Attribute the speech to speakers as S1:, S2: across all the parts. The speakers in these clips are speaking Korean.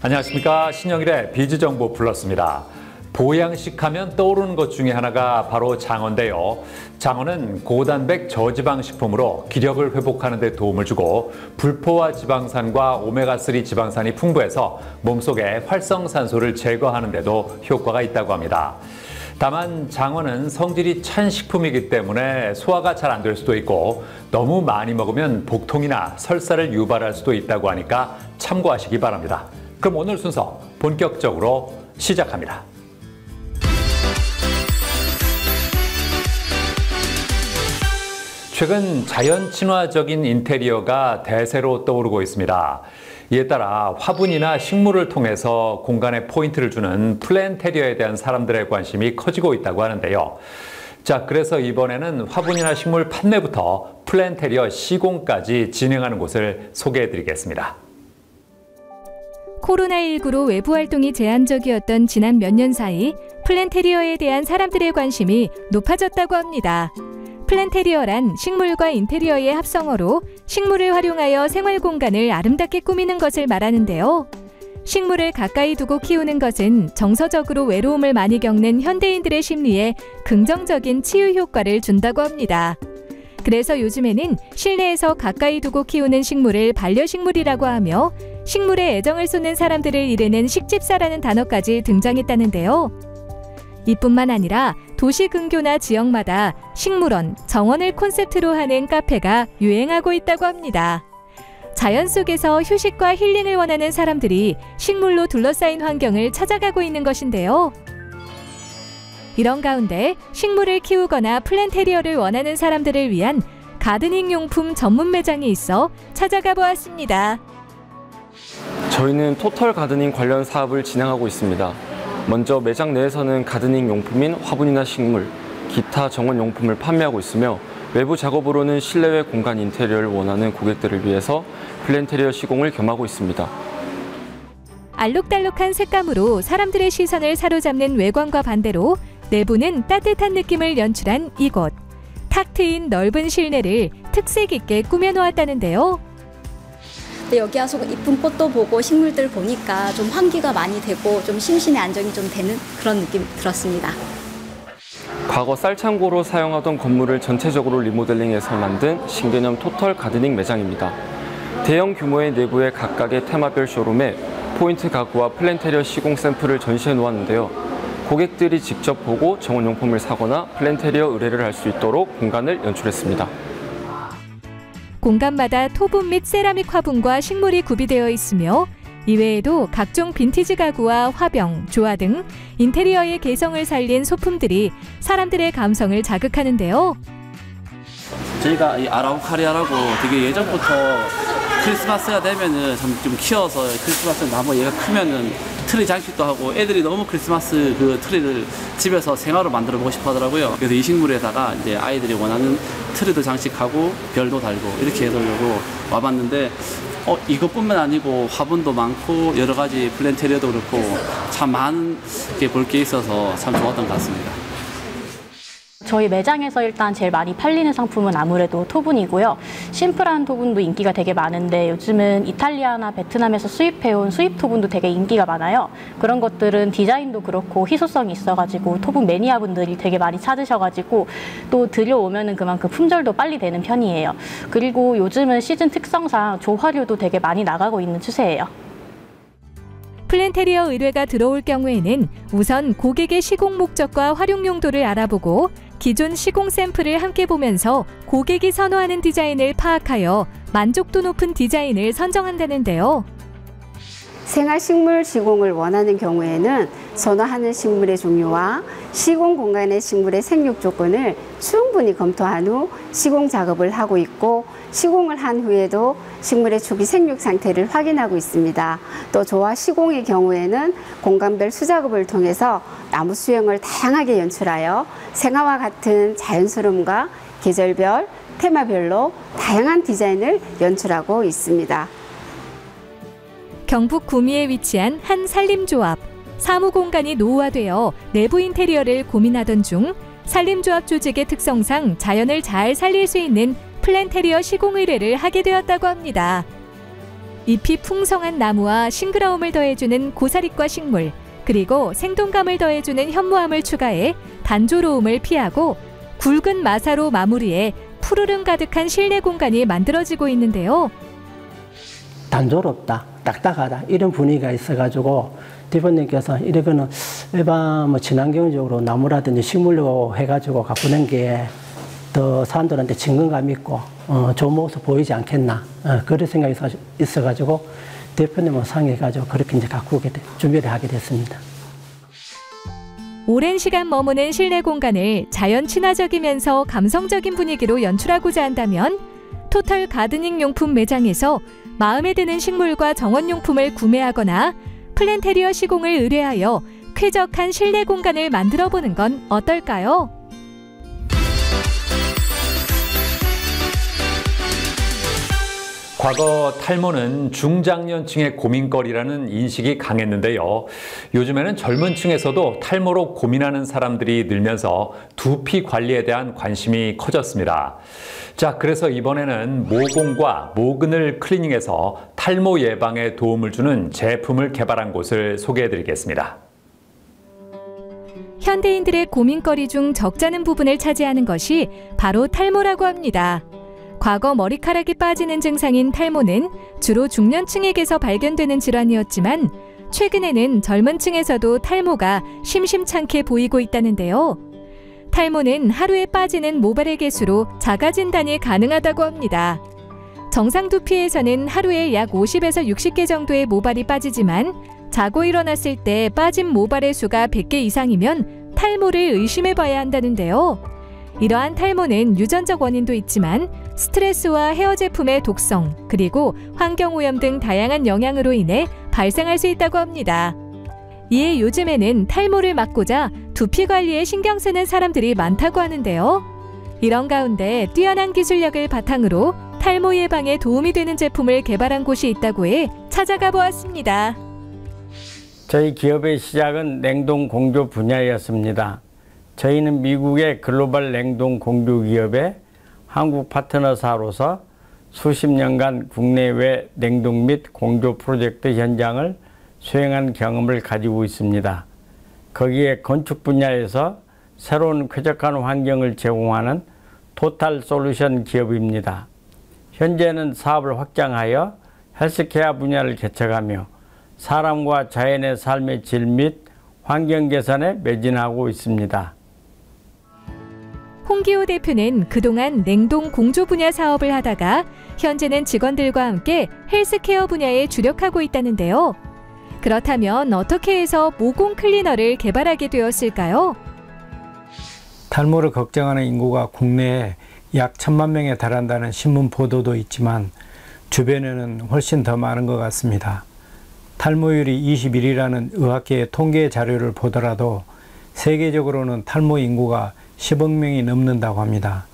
S1: 안녕하십니까. 신영일의 비즈정보 플러스입니다. 보양식 하면 떠오르는 것 중에 하나가 바로 장어인데요. 장어는 고단백 저지방 식품으로 기력을 회복하는 데 도움을 주고 불포화 지방산과 오메가3 지방산이 풍부해서 몸속의 활성산소를 제거하는 데도 효과가 있다고 합니다. 다만 장어는 성질이 찬 식품이기 때문에 소화가 잘 안 될 수도 있고 너무 많이 먹으면 복통이나 설사를 유발할 수도 있다고 하니까 참고하시기 바랍니다. 그럼 오늘 순서 본격적으로 시작합니다. 최근 자연 친화적인 인테리어가 대세로 떠오르고 있습니다. 이에 따라 화분이나 식물을 통해서 공간에 포인트를 주는 플랜테리어에 대한 사람들의 관심이 커지고 있다고 하는데요. 자, 그래서 이번에는 화분이나 식물 판매부터 플랜테리어 시공까지 진행하는 곳을 소개해드리겠습니다.
S2: 코로나19로 외부 활동이 제한적이었던 지난 몇 년 사이 플랜테리어에 대한 사람들의 관심이 높아졌다고 합니다. 플랜테리어란 식물과 인테리어의 합성어로 식물을 활용하여 생활 공간을 아름답게 꾸미는 것을 말하는데요. 식물을 가까이 두고 키우는 것은 정서적으로 외로움을 많이 겪는 현대인들의 심리에 긍정적인 치유 효과를 준다고 합니다. 그래서 요즘에는 실내에서 가까이 두고 키우는 식물을 반려식물이라고 하며 식물에 애정을 쏟는 사람들을 이르는 식집사라는 단어까지 등장했다는데요. 이뿐만 아니라 도시 근교나 지역마다 식물원, 정원을 콘셉트로 하는 카페가 유행하고 있다고 합니다. 자연 속에서 휴식과 힐링을 원하는 사람들이 식물로 둘러싸인 환경을 찾아가고 있는 것인데요. 이런 가운데 식물을 키우거나 플랜테리어를 원하는 사람들을 위한 가드닝 용품 전문 매장이 있어 찾아가 보았습니다.
S3: 저희는 토털 가드닝 관련 사업을 진행하고 있습니다. 먼저 매장 내에서는 가드닝 용품인 화분이나 식물, 기타 정원 용품을 판매하고 있으며 외부 작업으로는 실내외 공간 인테리어를 원하는 고객들을 위해서 플랜테리어 시공을 겸하고 있습니다.
S2: 알록달록한 색감으로 사람들의 시선을 사로잡는 외관과 반대로 내부는 따뜻한 느낌을 연출한 이곳. 탁 트인 넓은 실내를 특색 있게 꾸며놓았다는데요.
S4: 여기 와서 이쁜 꽃도 보고 식물들 보니까 좀 환기가 많이 되고 좀 심신의 안정이 좀 되는 그런 느낌이 들었습니다.
S3: 과거 쌀창고로 사용하던 건물을 전체적으로 리모델링해서 만든 신개념 토털 가드닝 매장입니다. 대형 규모의 내부의 각각의 테마별 쇼룸에 포인트 가구와 플랜테리어 시공 샘플을 전시해 놓았는데요. 고객들이 직접 보고 정원용품을 사거나 플랜테리어 의뢰를 할 수 있도록 공간을 연출했습니다.
S2: 공간마다 토분 및 세라믹 화분과 식물이 구비되어 있으며 이외에도 각종 빈티지 가구와 화병, 조화 등 인테리어의 개성을 살린 소품들이 사람들의 감성을 자극하는데요.
S5: 저희가 이 아라우카리아라고 되게 예전부터 크리스마스가 되면은 좀 키워서 크리스마스 나무 얘가 크면은 트리 장식도 하고 애들이 너무 크리스마스 그 트리를 집에서 생화로 만들어 보고 싶어 하더라고요. 그래서 이 식물에다가 이제 아이들이 원하는 트리도 장식하고 별도 달고 이렇게 해놓으려고 와봤는데 이것뿐만 아니고 화분도 많고 여러 가지 플랜테리어도 그렇고 참 많은 게 볼 게 있어서 참 좋았던 것 같습니다.
S6: 저희 매장에서 일단 제일 많이 팔리는 상품은 아무래도 토분이고요. 심플한 토분도 인기가 되게 많은데 요즘은 이탈리아나 베트남에서 수입해온 수입 토분도 되게 인기가 많아요. 그런 것들은 디자인도 그렇고 희소성이 있어가지고 토분 매니아분들이 되게 많이 찾으셔가지고 또 들여오면은 그만큼 품절도 빨리 되는 편이에요. 그리고 요즘은 시즌 특성상 조화류도 되게 많이 나가고 있는 추세예요.
S2: 플랜테리어 의뢰가 들어올 경우에는 우선 고객의 시공 목적과 활용 용도를 알아보고 기존 시공 샘플을 함께 보면서 고객이 선호하는 디자인을 파악하여 만족도 높은 디자인을 선정한다는데요.
S7: 생활식물 시공을 원하는 경우에는 선호하는 식물의 종류와 시공 공간의 식물의 생육 조건을 충분히 검토한 후 시공 작업을 하고 있고 시공을 한 후에도 식물의 초기 생육 상태를 확인하고 있습니다. 또 조화 시공의 경우에는 공간별 수작업을 통해서 나무 수형을 다양하게 연출하여 생화와 같은 자연스러움과 계절별, 테마별로 다양한 디자인을 연출하고 있습니다.
S2: 경북 구미에 위치한 한 산림조합. 사무공간이 노후화되어 내부 인테리어를 고민하던 중 산림조합 조직의 특성상 자연을 잘 살릴 수 있는 플랜테리어 시공 의뢰를 하게 되었다고 합니다. 잎이 풍성한 나무와 싱그러움을 더해주는 고사리과 식물, 그리고 생동감을 더해주는 현무암을 추가해 단조로움을 피하고 굵은 마사로 마무리해 푸르름 가득한 실내 공간이 만들어지고 있는데요.
S8: 단조롭다, 딱딱하다 이런 분위기가 있어가지고 대표님께서 이거는 일반 친환경적으로 나무라든지 식물로 해가지고 가꾸는 게 더 사람들한테 친근감 있고 좋은 모습 보이지 않겠나 그런 생각이 있어가지고 대표님을 상의해가지고 그렇게 이제 가꾸게 준비를 하게 됐습니다.
S2: 오랜 시간 머무는 실내 공간을 자연 친화적이면서 감성적인 분위기로 연출하고자 한다면 토털 가드닝 용품 매장에서 마음에 드는 식물과 정원용품을 구매하거나 플랜테리어 시공을 의뢰하여 쾌적한 실내 공간을 만들어보는 건 어떨까요?
S1: 과거 탈모는 중장년층의 고민거리라는 인식이 강했는데요. 요즘에는 젊은 층에서도 탈모로 고민하는 사람들이 늘면서 두피 관리에 대한 관심이 커졌습니다. 자, 그래서 이번에는 모공과 모근을 클리닝해서 탈모 예방에 도움을 주는 제품을 개발한 곳을 소개해드리겠습니다.
S2: 현대인들의 고민거리 중 적잖은 부분을 차지하는 것이 바로 탈모라고 합니다. 과거 머리카락이 빠지는 증상인 탈모는 주로 중년층에게서 발견되는 질환이었지만 최근에는 젊은 층에서도 탈모가 심심찮게 보이고 있다는데요. 탈모는 하루에 빠지는 모발의 개수로 자가 진단이 가능하다고 합니다. 정상 두피에서는 하루에 약 50에서 60개 정도의 모발이 빠지지만 자고 일어났을 때 빠진 모발의 수가 100개 이상이면 탈모를 의심해봐야 한다는데요. 이러한 탈모는 유전적 원인도 있지만 스트레스와 헤어 제품의 독성, 그리고 환경오염 등 다양한 영향으로 인해 발생할 수 있다고 합니다. 이에 요즘에는 탈모를 막고자 두피 관리에 신경 쓰는 사람들이 많다고 하는데요. 이런 가운데 뛰어난 기술력을 바탕으로 탈모 예방에 도움이 되는 제품을 개발한 곳이 있다고 해 찾아가 보았습니다.
S9: 저희 기업의 시작은 냉동 공조 분야였습니다. 저희는 미국의 글로벌 냉동 공조 기업의 한국 파트너사로서 수십 년간 국내외 냉동 및 공조 프로젝트 현장을 수행한 경험을 가지고 있습니다. 거기에 건축 분야에서 새로운 쾌적한 환경을 제공하는 토탈 솔루션 기업입니다. 현재는 사업을 확장하여 헬스케어 분야를 개척하며 사람과 자연의 삶의 질 및 환경 개선에 매진하고 있습니다.
S2: 홍기호 대표는 그동안 냉동 공조 분야 사업을 하다가 현재는 직원들과 함께 헬스케어 분야에 주력하고 있다는데요. 그렇다면 어떻게 해서 모공 클리너를 개발하게 되었을까요?
S10: 탈모를 걱정하는 인구가 국내에 약 1000만 명에 달한다는 신문 보도도 있지만 주변에는 훨씬 더 많은 것 같습니다. 탈모율이 21이라는 의학계의 통계 자료를 보더라도 세계적으로는 탈모 인구가 10억 명이 넘는다고 합니다.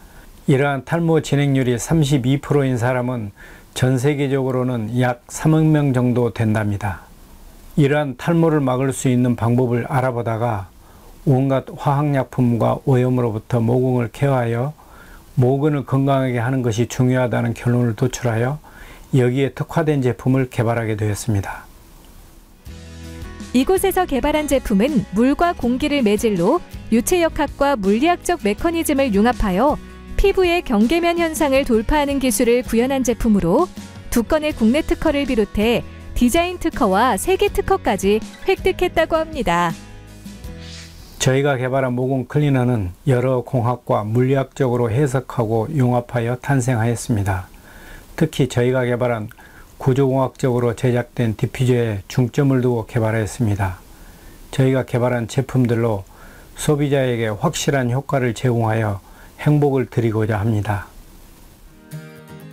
S10: 이러한 탈모 진행률이 32%인 사람은 전 세계적으로는 약 3억 명 정도 된답니다. 이러한 탈모를 막을 수 있는 방법을 알아보다가 온갖 화학약품과 오염으로부터 모공을 케어하여 모근을 건강하게 하는 것이 중요하다는 결론을 도출하여 여기에 특화된 제품을 개발하게 되었습니다.
S2: 이곳에서 개발한 제품은 물과 공기를 매질로 유체역학과 물리학적 메커니즘을 융합하여 피부의 경계면 현상을 돌파하는 기술을 구현한 제품으로 2건의 국내 특허를 비롯해 디자인 특허와 세계 특허까지 획득했다고 합니다.
S10: 저희가 개발한 모공 클리너는 여러 공학과 물리학적으로 해석하고 융합하여 탄생하였습니다. 특히 저희가 개발한 구조공학적으로 제작된 디퓨저에 중점을 두고 개발했습니다. 저희가 개발한 제품들로 소비자에게 확실한 효과를 제공하여 행복을 드리고자 합니다.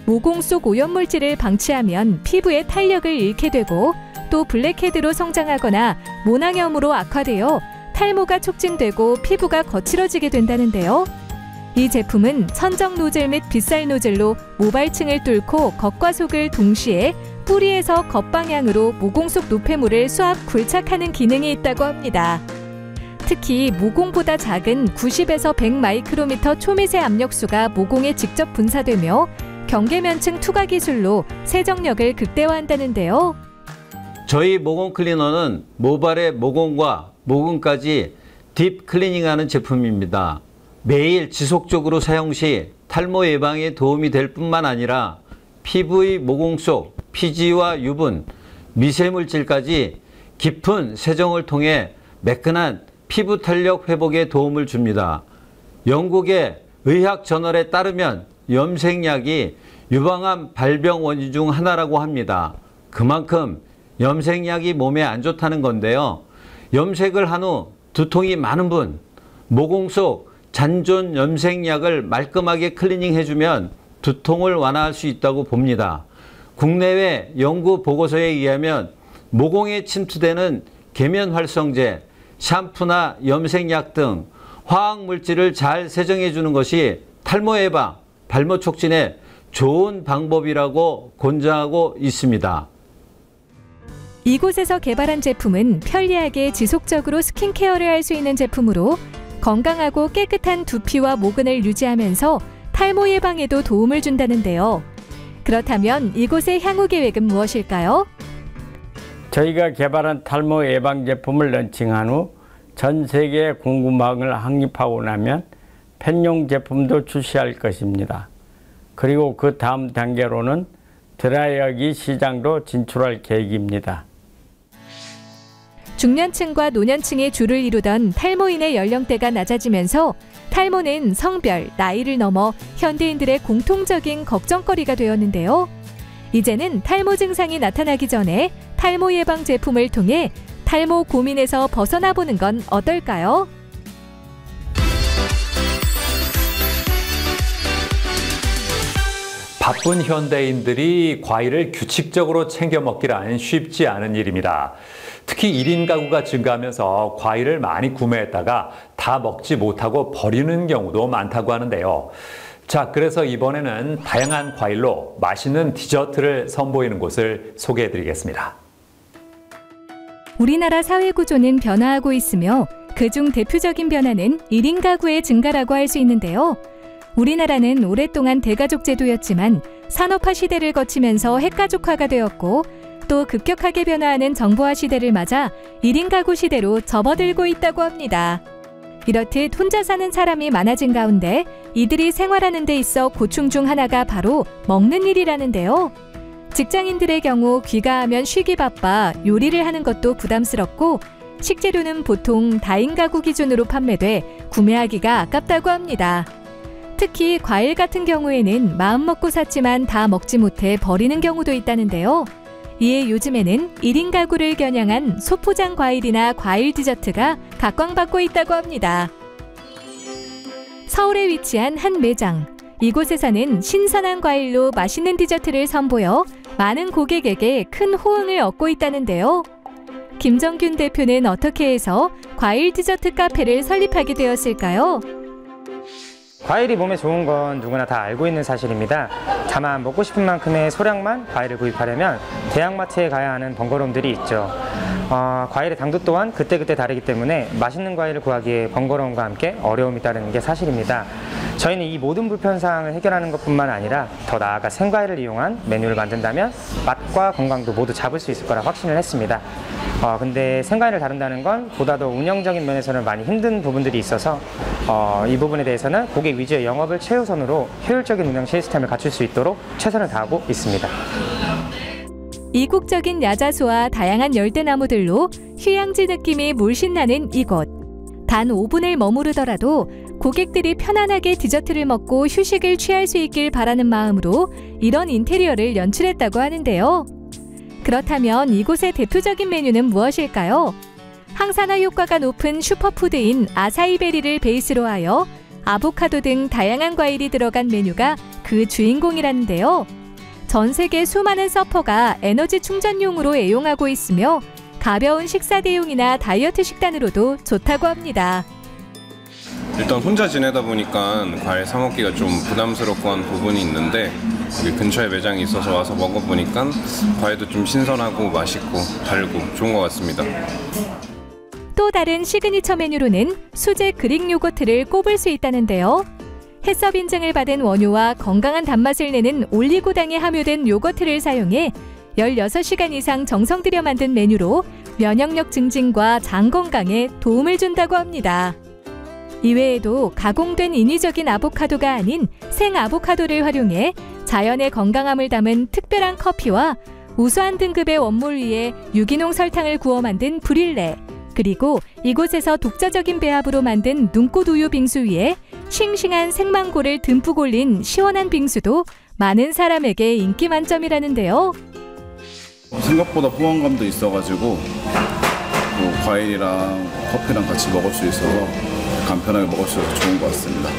S2: 모공 속 오염물질을 방치하면 피부의 탄력을 잃게 되고 또 블랙헤드로 성장하거나 모낭염으로 악화되어 탈모가 촉진되고 피부가 거칠어지게 된다는데요. 이 제품은 선적 노즐 및 빗살 노즐로 모발층을 뚫고 겉과 속을 동시에 뿌리에서 겉방향으로 모공 속 노폐물을 수압 굴착하는 기능이 있다고 합니다. 특히 모공보다 작은 90에서 100 마이크로미터 초미세 압력수가 모공에 직접 분사되며 경계면층 투과 기술로 세정력을 극대화한다는데요.
S11: 저희 모공 클리너는 모발의 모공과 모근까지 딥 클리닝하는 제품입니다. 매일 지속적으로 사용 시 탈모 예방에 도움이 될 뿐만 아니라 피부의 모공 속 피지와 유분, 미세물질까지 깊은 세정을 통해 매끈한 피부 탄력 회복에 도움을 줍니다. 영국의 의학저널에 따르면 염색약이 유방암 발병 원인 중 하나라고 합니다. 그만큼 염색약이 몸에 안 좋다는 건데요. 염색을 한 후 두통이 많은 분, 모공 속 잔존 염색약을 말끔하게 클리닝해주면 두통을 완화할 수 있다고 봅니다. 국내외 연구 보고서에 의하면 모공에 침투되는 계면활성제, 샴푸나 염색약 등 화학물질을 잘 세정해주는 것이 탈모 예방, 발모 촉진에 좋은 방법이라고 권장하고 있습니다.
S2: 이곳에서 개발한 제품은 편리하게 지속적으로 스킨케어를 할 수 있는 제품으로 건강하고 깨끗한 두피와 모근을 유지하면서 탈모 예방에도 도움을 준다는데요. 그렇다면 이곳의 향후 계획은 무엇일까요?
S9: 저희가 개발한 탈모 예방 제품을 런칭한 후 전 세계에 공급망을 확립하고 나면 펜용 제품도 출시할 것입니다. 그리고 그 다음 단계로는 드라이어기 시장도 진출할 계획입니다.
S2: 중년층과 노년층의 주를 이루던 탈모인의 연령대가 낮아지면서 탈모는 성별, 나이를 넘어 현대인들의 공통적인 걱정거리가 되었는데요. 이제는 탈모 증상이 나타나기 전에 탈모 예방 제품을 통해 탈모 고민에서 벗어나 보는 건 어떨까요?
S1: 바쁜 현대인들이 과일을 규칙적으로 챙겨 먹기란 쉽지 않은 일입니다. 특히 1인 가구가 증가하면서 과일을 많이 구매했다가 다 먹지 못하고 버리는 경우도 많다고 하는데요. 자, 그래서 이번에는 다양한 과일로 맛있는 디저트를 선보이는 곳을 소개해드리겠습니다.
S2: 우리나라 사회 구조는 변화하고 있으며 그중 대표적인 변화는 1인 가구의 증가라고 할 수 있는데요. 우리나라는 오랫동안 대가족 제도였지만 산업화 시대를 거치면서 핵가족화가 되었고 또 급격하게 변화하는 정보화 시대를 맞아 1인 가구 시대로 접어들고 있다고 합니다. 이렇듯 혼자 사는 사람이 많아진 가운데 이들이 생활하는 데 있어 고충 중 하나가 바로 먹는 일이라는데요. 직장인들의 경우 귀가하면 쉬기 바빠 요리를 하는 것도 부담스럽고 식재료는 보통 다인 가구 기준으로 판매돼 구매하기가 아깝다고 합니다. 특히 과일 같은 경우에는 마음먹고 샀지만 다 먹지 못해 버리는 경우도 있다는데요. 이에 요즘에는 1인 가구를 겨냥한 소포장 과일이나 과일 디저트가 각광받고 있다고 합니다. 서울에 위치한 한 매장. 이곳에서는 신선한 과일로 맛있는 디저트를 선보여 많은 고객에게 큰 호응을 얻고 있다는데요. 김정균 대표는 어떻게 해서 과일 디저트 카페를 설립하게 되었을까요?
S12: 과일이 몸에 좋은 건 누구나 다 알고 있는 사실입니다. 다만 먹고 싶은 만큼의 소량만 과일을 구입하려면 대형마트에 가야 하는 번거로움들이 있죠. 과일의 당도 또한 그때그때 다르기 때문에 맛있는 과일을 구하기에 번거로움과 함께 어려움이 따르는 게 사실입니다. 저희는 이 모든 불편사항을 해결하는 것뿐만 아니라 더 나아가 생과일을 이용한 메뉴를 만든다면 맛과 건강도 모두 잡을 수 있을 거라 확신을 했습니다. 근데 생과일을 다룬다는 건 보다 더 운영적인 면에서는 많이 힘든 부분들이 있어서 이 부분에 대해서는 고객 위주의 영업을 최우선으로 효율적인 운영 시스템을 갖출 수 있도록 최선을 다하고 있습니다.
S2: 이국적인 야자수와 다양한 열대나무들로 휴양지 느낌이 물씬 나는 이곳. 단 5분을 머무르더라도 고객들이 편안하게 디저트를 먹고 휴식을 취할 수 있길 바라는 마음으로 이런 인테리어를 연출했다고 하는데요. 그렇다면 이곳의 대표적인 메뉴는 무엇일까요? 항산화 효과가 높은 슈퍼푸드인 아사이베리를 베이스로 하여 아보카도 등 다양한 과일이 들어간 메뉴가 그 주인공이라는데요. 전 세계 수많은 서퍼가 에너지 충전용으로 애용하고 있으며 가벼운 식사 대용이나 다이어트 식단으로도 좋다고 합니다.
S13: 일단 혼자 지내다 보니까 과일 사 먹기가 좀 부담스럽고 한 부분이 있는데 여기 근처에 매장이 있어서 와서 먹어보니까 과일도 좀 신선하고 맛있고 달고 좋은 것 같습니다.
S2: 또 다른 시그니처 메뉴로는 수제 그릭 요거트를 꼽을 수 있다는데요. 해썹 인증을 받은 원료와 건강한 단맛을 내는 올리고당이 함유된 요거트를 사용해 16시간 이상 정성 들여 만든 메뉴로 면역력 증진과 장 건강에 도움을 준다고 합니다. 이외에도 가공된 인위적인 아보카도가 아닌 생 아보카도를 활용해 자연의 건강함을 담은 특별한 커피와 우수한 등급의 원물 위에 유기농 설탕을 구워 만든 브릴레, 그리고 이곳에서 독자적인 배합으로 만든 눈꽃 우유 빙수 위에 싱싱한 생망고를 듬뿍 올린 시원한 빙수도 많은 사람에게 인기 만점이라는데요.
S14: 생각보다 포만감도 있어가지고 뭐 과일이랑 커피랑 같이 먹을 수 있어서 간편하게 먹을 수 있어서 좋은 것 같습니다.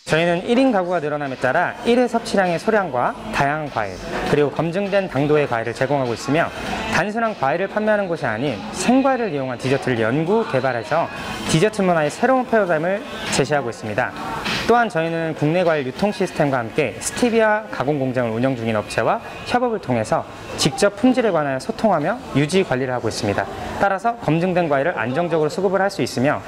S12: 저희는 1인 가구가 늘어남에 따라 1회 섭취량의 소량과 다양한 과일, 그리고 검증된 당도의 과일을 제공하고 있으며 단순한 과일을 판매하는 곳이 아닌 생과일을 이용한 디저트를 연구, 개발해서 디저트 문화의 새로운 패러다임을 제시하고 있습니다. 또한 저희는 국내 과일 유통 시스템과 함께 스티비아 가공 공장을 운영 중인 업체와 협업을 통해서 직접 품질에 관하여 소통하며 유지 관리를 하고 있습니다. 따라서 검증된 과일을 안정적으로 수급을 할 수 있으며,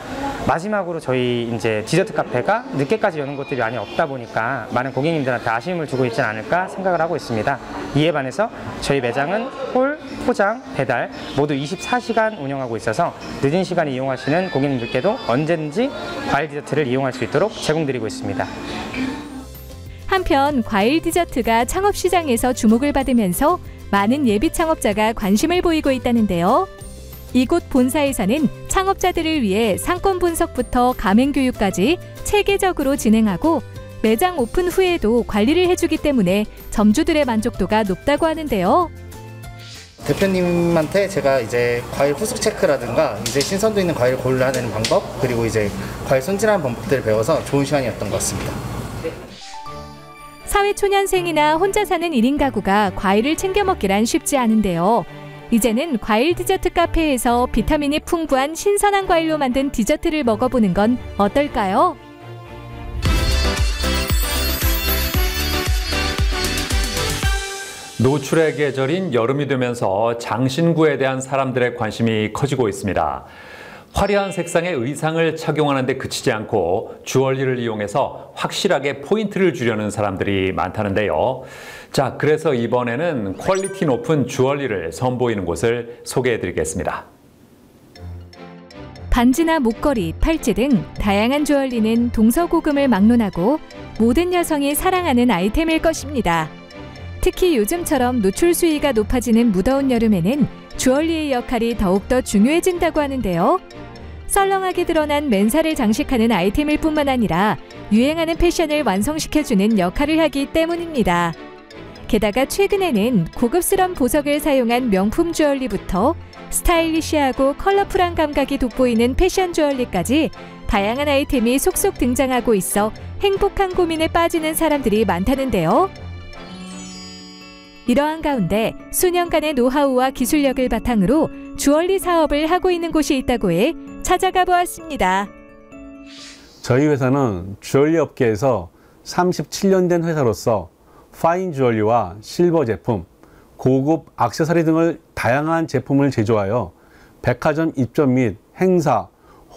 S12: 마지막으로 저희 이제 디저트 카페가 늦게까지 여는 곳들이 많이 없다 보니까 많은 고객님들한테 아쉬움을 주고 있지 않을까 생각을 하고 있습니다. 이에 반해서 저희 매장은 홀, 포장, 배달 모두 24시간 운영하고 있어서 늦은 시간에 이용하시는 고객님들께도 언제든지 과일 디저트를 이용할 수 있도록 제공드리고 있습니다.
S2: 한편 과일 디저트가 창업시장에서 주목을 받으면서 많은 예비 창업자가 관심을 보이고 있다는데요. 이곳 본사에서는 창업자들을 위해 상권 분석부터 가맹 교육까지 체계적으로 진행하고 매장 오픈 후에도 관리를 해주기 때문에 점주들의 만족도가 높다고 하는데요.
S15: 대표님한테 제가 이제 과일 후숙 체크라든가 이제 신선도 있는 과일을 골라내는 방법, 그리고 이제 과일 손질하는 방법들을 배워서 좋은 시간이었던 것 같습니다.
S2: 사회초년생이나 혼자 사는 1인 가구가 과일을 챙겨 먹기란 쉽지 않은데요. 이제는 과일 디저트 카페에서 비타민이 풍부한 신선한 과일로 만든 디저트를 먹어보는 건 어떨까요?
S1: 노출의 계절인 여름이 되면서 장신구에 대한 사람들의 관심이 커지고 있습니다. 화려한 색상의 의상을 착용하는 데 그치지 않고 주얼리를 이용해서 확실하게 포인트를 주려는 사람들이 많다는데요. 자, 그래서 이번에는 퀄리티 높은 주얼리를 선보이는 곳을 소개해드리겠습니다.
S2: 반지나 목걸이, 팔찌 등 다양한 주얼리는 동서고금을 막론하고 모든 여성이 사랑하는 아이템일 것입니다. 특히 요즘처럼 노출 수위가 높아지는 무더운 여름에는 주얼리의 역할이 더욱더 중요해진다고 하는데요. 썰렁하게 드러난 맨살을 장식하는 아이템일 뿐만 아니라 유행하는 패션을 완성시켜주는 역할을 하기 때문입니다. 게다가 최근에는 고급스러운 보석을 사용한 명품 주얼리부터 스타일리시하고 컬러풀한 감각이 돋보이는 패션 주얼리까지 다양한 아이템이 속속 등장하고 있어 행복한 고민에 빠지는 사람들이 많다는데요. 이러한 가운데 수년간의 노하우와 기술력을 바탕으로 주얼리 사업을 하고 있는 곳이 있다고 해 찾아가 보았습니다.
S16: 저희 회사는 주얼리 업계에서 37년 된 회사로서 파인 주얼리와 실버 제품, 고급 액세서리 등을 다양한 제품을 제조하여 백화점 입점 및 행사,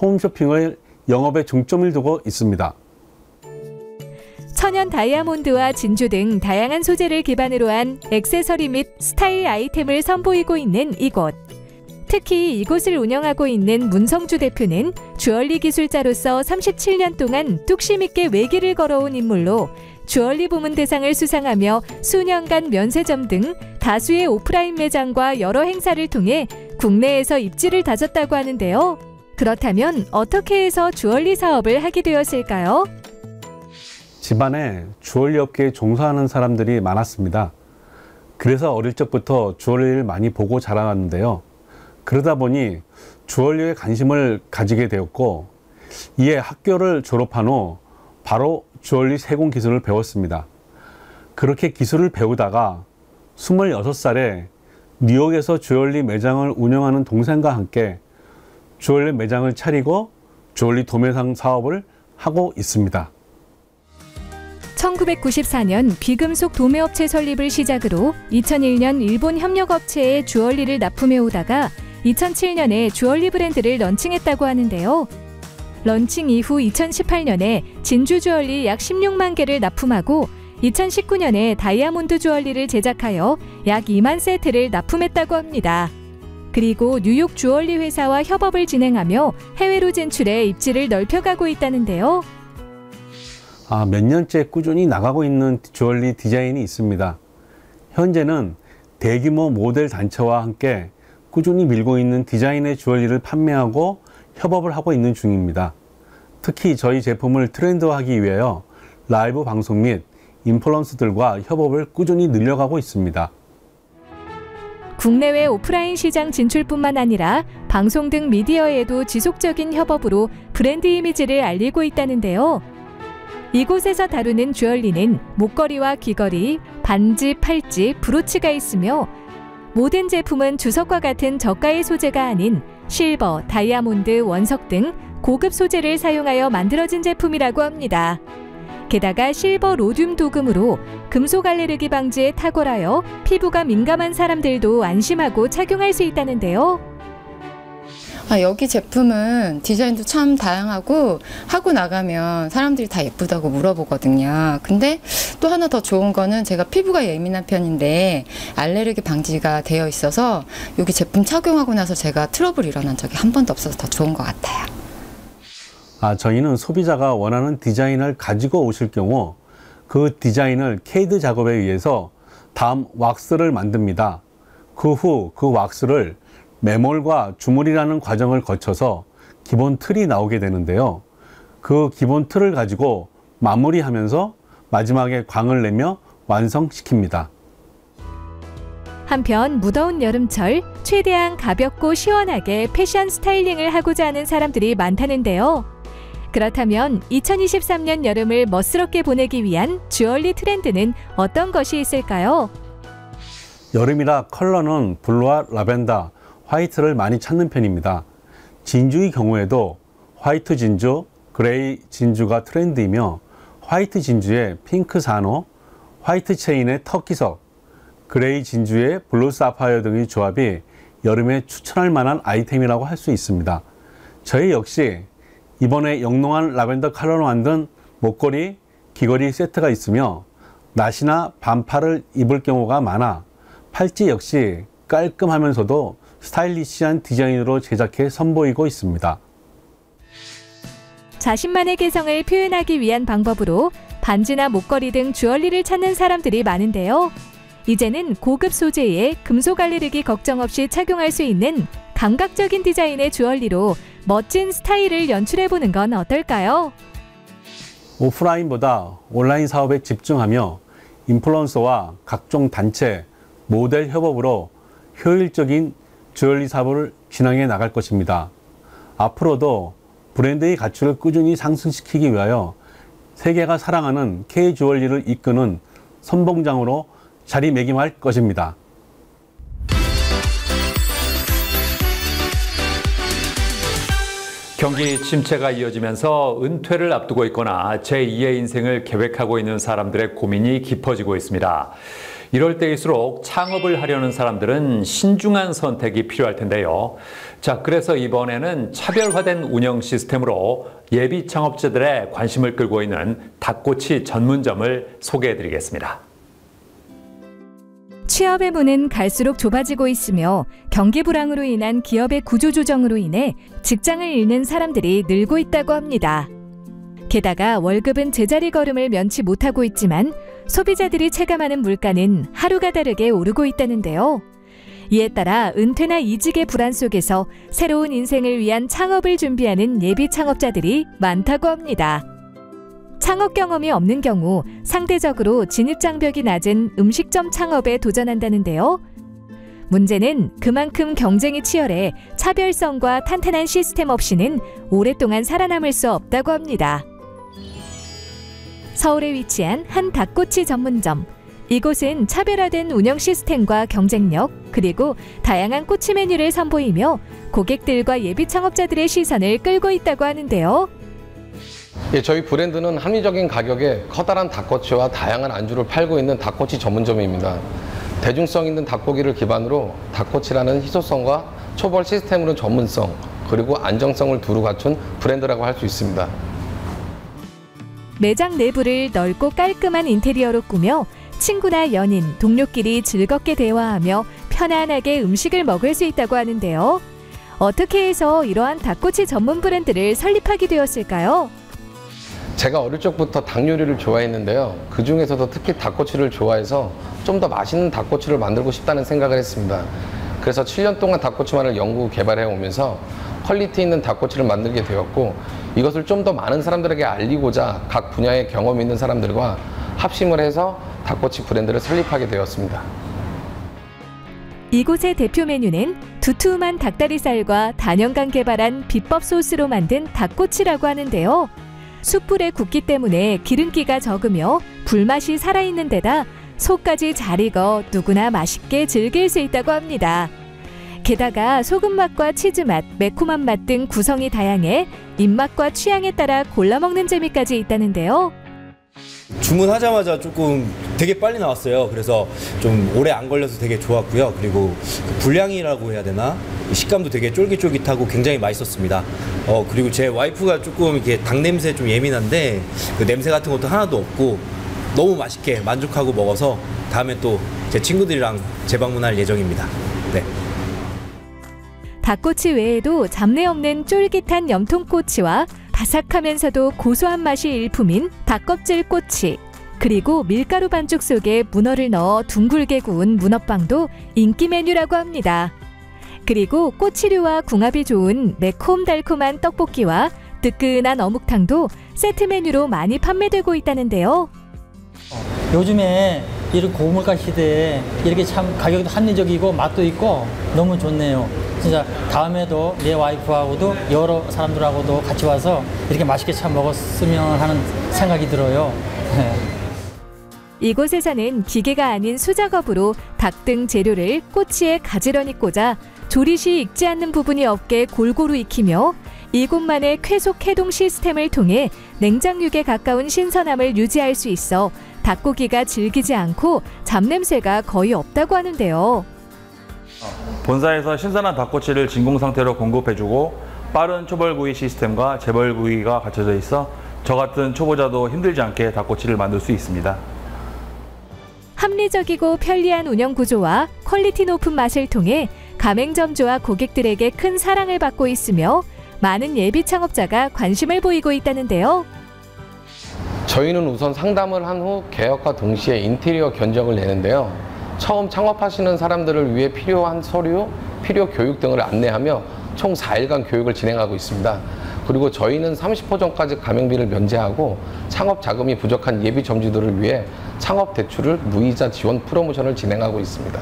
S16: 홈쇼핑을 영업에 중점을 두고 있습니다.
S2: 천연 다이아몬드와 진주 등 다양한 소재를 기반으로 한 액세서리 및 스타일 아이템을 선보이고 있는 이곳. 특히 이곳을 운영하고 있는 문성주 대표는 주얼리 기술자로서 37년 동안 뚝심 있게 외길을 걸어온 인물로 주얼리 부문 대상을 수상하며 수년간 면세점 등 다수의 오프라인 매장과 여러 행사를 통해 국내에서 입지를 다졌다고 하는데요. 그렇다면 어떻게 해서 주얼리 사업을 하게 되었을까요?
S16: 집안에 주얼리 업계에 종사하는 사람들이 많았습니다. 그래서 어릴 적부터 주얼리를 많이 보고 자라왔는데요. 그러다 보니 주얼리에 관심을 가지게 되었고, 이에 학교를 졸업한 후 바로 주얼리 세공 기술을 배웠습니다. 그렇게 기술을 배우다가 26살에 뉴욕에서 주얼리 매장을 운영하는 동생과 함께 주얼리 매장을 차리고 주얼리 도매상 사업을 하고 있습니다.
S2: 1994년 비금속 도매업체 설립을 시작으로 2001년 일본 협력업체에 주얼리를 납품해 오다가 2007년에 주얼리 브랜드를 런칭했다고 하는데요. 런칭 이후 2018년에 진주 주얼리 약 16만 개를 납품하고 2019년에 다이아몬드 주얼리를 제작하여 약 2만 세트를 납품했다고 합니다. 그리고 뉴욕 주얼리 회사와 협업을 진행하며 해외로 진출해 입지를 넓혀가고 있다는데요.
S16: 몇 년째 꾸준히 나가고 있는 주얼리 디자인이 있습니다. 현재는 대규모 모델 단체와 함께 꾸준히 밀고 있는 디자인의 주얼리를 판매하고 협업을 하고 있는 중입니다. 특히 저희 제품을 트렌드화하기 위하여 라이브 방송 및 인플루언서들과 협업을 꾸준히 늘려가고 있습니다.
S2: 국내외 오프라인 시장 진출뿐만 아니라 방송 등 미디어에도 지속적인 협업으로 브랜드 이미지를 알리고 있다는데요. 이곳에서 다루는 주얼리는 목걸이와 귀걸이, 반지, 팔찌, 브로치가 있으며 모든 제품은 주석과 같은 저가의 소재가 아닌 실버, 다이아몬드, 원석 등 고급 소재를 사용하여 만들어진 제품이라고 합니다. 게다가 실버 로듐 도금으로 금속 알레르기 방지에 탁월하여 피부가 민감한 사람들도 안심하고 착용할 수 있다는데요.
S17: 여기 제품은 디자인도 참 다양하고 하고 나가면 사람들이 다 예쁘다고 물어보거든요. 근데 또 하나 더 좋은 거는 제가 피부가 예민한 편인데 알레르기 방지가 되어 있어서 여기 제품 착용하고 나서 제가 트러블 일어난 적이 한 번도 없어서 더 좋은 것 같아요.
S16: 저희는 소비자가 원하는 디자인을 가지고 오실 경우 그 디자인을 케이드 작업에 의해서 다음 왁스를 만듭니다. 그 후 그 왁스를 매몰과 주물이라는 과정을 거쳐서 기본 틀이 나오게 되는데요. 그 기본 틀을 가지고 마무리하면서 마지막에 광을 내며 완성시킵니다.
S2: 한편 무더운 여름철 최대한 가볍고 시원하게 패션 스타일링을 하고자 하는 사람들이 많다는데요. 그렇다면 2023년 여름을 멋스럽게 보내기 위한 주얼리 트렌드는 어떤 것이 있을까요?
S16: 여름이라 컬러는 블루와 라벤더, 화이트를 많이 찾는 편입니다. 진주의 경우에도 화이트 진주, 그레이 진주가 트렌드이며 화이트 진주에 핑크 산호, 화이트 체인의 터키석, 그레이 진주의 블루 사파이어 등의 조합이 여름에 추천할 만한 아이템이라고 할 수 있습니다. 저희 역시 이번에 영롱한 라벤더 컬러로 만든 목걸이, 귀걸이 세트가 있으며 낮이나 반팔을 입을 경우가 많아 팔찌 역시 깔끔하면서도 스타일리시한 디자인으로 제작해 선보이고 있습니다.
S2: 자신만의 개성을 표현하기 위한 방법으로 반지나 목걸이 등 주얼리를 찾는 사람들이 많은데요. 이제는 고급 소재에 금속 알레르기 걱정 없이 착용할 수 있는 감각적인 디자인의 주얼리로 멋진 스타일을 연출해보는 건 어떨까요?
S16: 오프라인보다 온라인 사업에 집중하며 인플루언서와 각종 단체, 모델 협업으로 효율적인 주얼리 사업을 진행해 나갈 것입니다. 앞으로도 브랜드의 가치를 꾸준히 상승시키기 위하여 세계가 사랑하는 K 주얼리를 이끄는 선봉장으로 자리매김할 것입니다.
S1: 경기 침체가 이어지면서 은퇴를 앞두고 있거나 제2의 인생을 계획하고 있는 사람들의 고민이 깊어지고 있습니다. 이럴 때일수록 창업을 하려는 사람들은 신중한 선택이 필요할 텐데요. 자, 그래서 이번에는 차별화된 운영 시스템으로 예비 창업자들의 관심을 끌고 있는 닭꼬치 전문점을 소개해드리겠습니다.
S2: 취업의 문은 갈수록 좁아지고 있으며 경기 불황으로 인한 기업의 구조조정으로 인해 직장을 잃는 사람들이 늘고 있다고 합니다. 게다가 월급은 제자리 걸음을 면치 못하고 있지만 소비자들이 체감하는 물가는 하루가 다르게 오르고 있다는데요. 이에 따라 은퇴나 이직의 불안 속에서 새로운 인생을 위한 창업을 준비하는 예비 창업자들이 많다고 합니다. 창업 경험이 없는 경우 상대적으로 진입장벽이 낮은 음식점 창업에 도전한다는데요. 문제는 그만큼 경쟁이 치열해 차별성과 탄탄한 시스템 없이는 오랫동안 살아남을 수 없다고 합니다. 서울에 위치한 한 닭꼬치 전문점. 이곳은 차별화된 운영 시스템과 경쟁력, 그리고 다양한 꼬치 메뉴를 선보이며 고객들과 예비 창업자들의 시선을 끌고 있다고 하는데요.
S18: 저희 브랜드는 합리적인 가격에 커다란 닭꼬치와 다양한 안주를 팔고 있는 닭꼬치 전문점입니다. 대중성 있는 닭고기를 기반으로 닭꼬치라는 희소성과 초벌 시스템으로는 전문성, 그리고 안정성을 두루 갖춘 브랜드라고 할 수 있습니다.
S2: 매장 내부를 넓고 깔끔한 인테리어로 꾸며 친구나 연인, 동료끼리 즐겁게 대화하며 편안하게 음식을 먹을 수 있다고 하는데요. 어떻게 해서 이러한 닭꼬치 전문 브랜드를 설립하게 되었을까요?
S18: 제가 어릴 적부터 닭 요리를 좋아했는데요. 그 중에서도 특히 닭꼬치를 좋아해서 좀 더 맛있는 닭꼬치를 만들고 싶다는 생각을 했습니다. 그래서 7년 동안 닭꼬치만을 연구 개발해 오면서 퀄리티 있는 닭꼬치를 만들게 되었고, 이것을 좀 더 많은 사람들에게 알리고자 각 분야의 경험 있는 사람들과 합심을 해서 닭꼬치 브랜드를 설립하게 되었습니다.
S2: 이곳의 대표 메뉴는 두툼한 닭다리살과 단연간 개발한 비법 소스로 만든 닭꼬치라고 하는데요. 숯불에 굽기 때문에 기름기가 적으며 불맛이 살아있는 데다 속까지 잘 익어 누구나 맛있게 즐길 수 있다고 합니다. 게다가 소금맛과 치즈맛, 매콤한 맛 등 구성이 다양해 입맛과 취향에 따라 골라 먹는 재미까지 있다는데요.
S19: 주문하자마자 조금 되게 빨리 나왔어요. 그래서 좀 오래 안 걸려서 되게 좋았고요. 그리고 분량이라고 해야 되나? 식감도 되게 쫄깃쫄깃하고 굉장히 맛있었습니다. 그리고 제 와이프가 조금 이렇게 닭 냄새 좀 예민한데 그 냄새 같은 것도 하나도 없고 너무 맛있게 만족하고 먹어서 다음에 또 제 친구들이랑 재방문할 예정입니다. 네.
S2: 닭꼬치 외에도 잡내 없는 쫄깃한 염통꼬치와 바삭하면서도 고소한 맛이 일품인 닭껍질 꼬치, 그리고 밀가루 반죽 속에 문어를 넣어 둥글게 구운 문어빵도 인기 메뉴라고 합니다. 그리고 꼬치류와 궁합이 좋은 매콤달콤한 떡볶이와 뜨끈한 어묵탕도 세트 메뉴로 많이 판매되고 있다는데요.
S20: 요즘에 이런 고물가 시대에 이렇게 참 가격도 합리적이고 맛도 있고 너무 좋네요. 진짜 다음에도 내 와이프하고도 여러 사람들하고도 같이 와서 이렇게 맛있게 참 먹었으면 하는 생각이 들어요.
S2: 이곳에서는 기계가 아닌 수작업으로 닭 등 재료를 꼬치에 가지런히 꽂아 조리 시 익지 않는 부분이 없게 골고루 익히며 이곳만의 쾌속 해동 시스템을 통해 냉장육에 가까운 신선함을 유지할 수 있어 닭고기가 질기지 않고 잡냄새가 거의 없다고 하는데요.
S21: 본사에서 신선한 닭꼬치를 진공 상태로 공급해주고 빠른 초벌구이 시스템과 재벌구이가 갖춰져 있어 저 같은 초보자도 힘들지 않게 닭꼬치를 만들 수 있습니다.
S2: 합리적이고 편리한 운영 구조와 퀄리티 높은 맛을 통해 가맹점주와 고객들에게 큰 사랑을 받고 있으며 많은 예비 창업자가 관심을 보이고 있다는데요.
S18: 저희는 우선 상담을 한 후 개업과 동시에 인테리어 견적을 내는데요. 처음 창업하시는 사람들을 위해 필요한 서류, 필요 교육 등을 안내하며 총 4일간 교육을 진행하고 있습니다. 그리고 저희는 30호 전까지 가맹비를 면제하고 창업 자금이 부족한 예비 점주들을 위해 창업 대출을 무이자 지원 프로모션을 진행하고 있습니다.